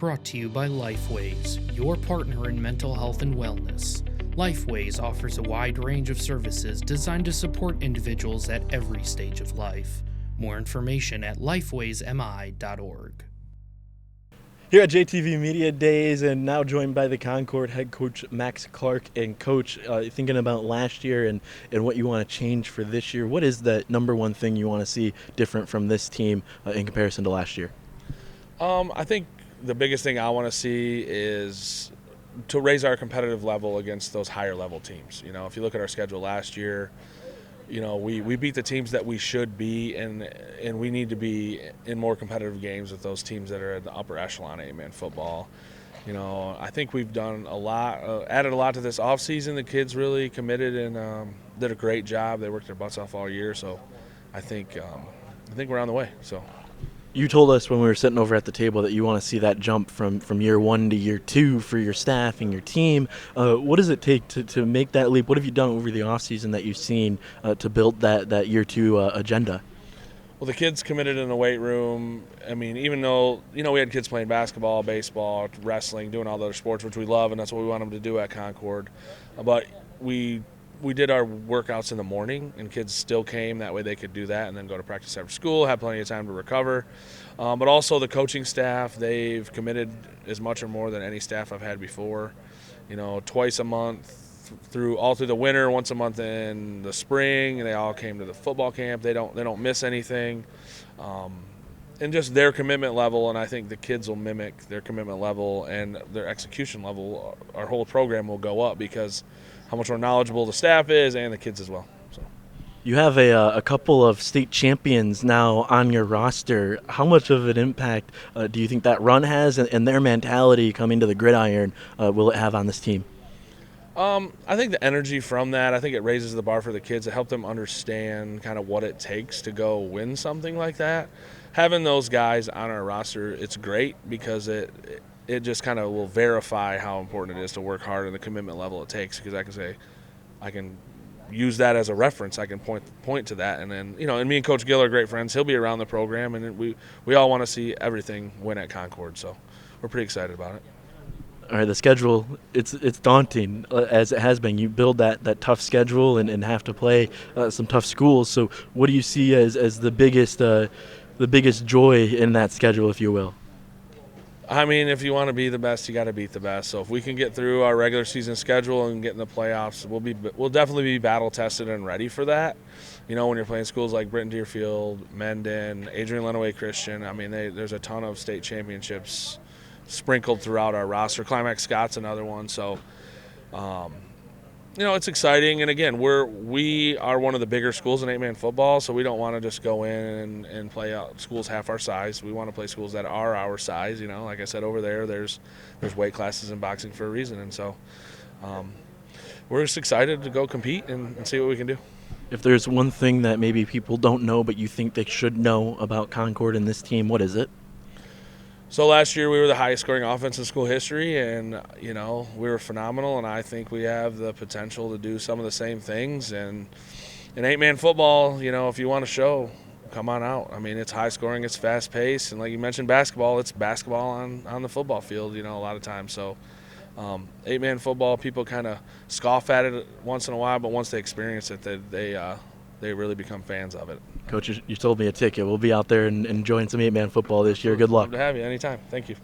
Brought to you by Lifeways, your partner in mental health and wellness. Lifeways offers a wide range of services designed to support individuals at every stage of life. More information at lifewaysmi.org. Here at JTV Media Days, and now joined by the Concord head coach Max Clark. And Coach, thinking about last year and what you want to change for this year, what is the number one thing you want to see different from this team in comparison to last year? I think the biggest thing I want to see is to raise our competitive level against those higher level teams. You know, if you look at our schedule last year, you know, we beat the teams that we should be, and we need to be in more competitive games with those teams that are at the upper echelon 8-man football. You know, I think we've done a lot, added a lot to this offseason. The kids really committed and did a great job. They worked their butts off all year, so I think we're on the way. So. You told us when we were sitting over at the table that you want to see that jump from year one to year two for your staff and your team. What does it take to make that leap? What have you done over the offseason that you've seen to build that year two agenda? Well, the kids committed in the weight room. I mean, even though, you know, we had kids playing basketball, baseball, wrestling, doing all the other sports, which we love, and that's what we want them to do at Concord. But we did our workouts in the morning, and kids still came. That way they could do that and then go to practice after school, have plenty of time to recover. But also the coaching staff, they've committed as much or more than any staff I've had before. You know, twice a month through the winter, once a month in the spring, and they all came to the football camp. They don't miss anything. And just their commitment level, and I think the kids will mimic their commitment level and their execution level. Our whole program will go up because how much more knowledgeable the staff is and the kids as well. So, you have a couple of state champions now on your roster. How much of an impact do you think that run has, and their mentality coming to the gridiron will it have on this team? I think the energy from that, I think it raises the bar for the kids to help them understand kind of what it takes to go win something like that. Having those guys on our roster, it's great because it just kind of will verify how important it is to work hard and the commitment level it takes, because I can use that as a reference. I can point to that, and then, you know, and me and Coach Gill are great friends. He'll be around the program, and we all want to see everything win at Concord, so we're pretty excited about it. All right, the schedule, it's daunting as it has been. You build that tough schedule and have to play some tough schools. So what do you see as the biggest joy in that schedule, if you will? I mean, if you want to be the best, you got to beat the best. So if we can get through our regular season schedule and get in the playoffs, we'll definitely be battle tested and ready for that. You know, when you're playing schools like Britton Deerfield, Mendon, Adrian Lenawee Christian, I mean, there's a ton of state championships sprinkled throughout our roster. Climax Scott's another one. So, you know, it's exciting. And again, we are one of the bigger schools in 8-man football, so we don't want to just go in and play out schools half our size. We want to play schools that are our size. You know, like I said, over there's weight classes in boxing for a reason. And so we're just excited to go compete and see what we can do. If there's one thing that maybe people don't know but you think they should know about Concord and this team, what is it? So last year we were the highest scoring offense in school history, and, you know, we were phenomenal, and I think we have the potential to do some of the same things. And in 8-man football, you know, if you want to show, come on out. I mean, it's high scoring, it's fast paced, and like you mentioned basketball, it's basketball on the football field, you know, a lot of times. So 8-man football, people kind of scoff at it once in a while, but once they experience it, they really become fans of it. Coach, you sold me a ticket. We'll be out there and enjoying some 8-man football this year. Good luck. Love to have you anytime. Thank you.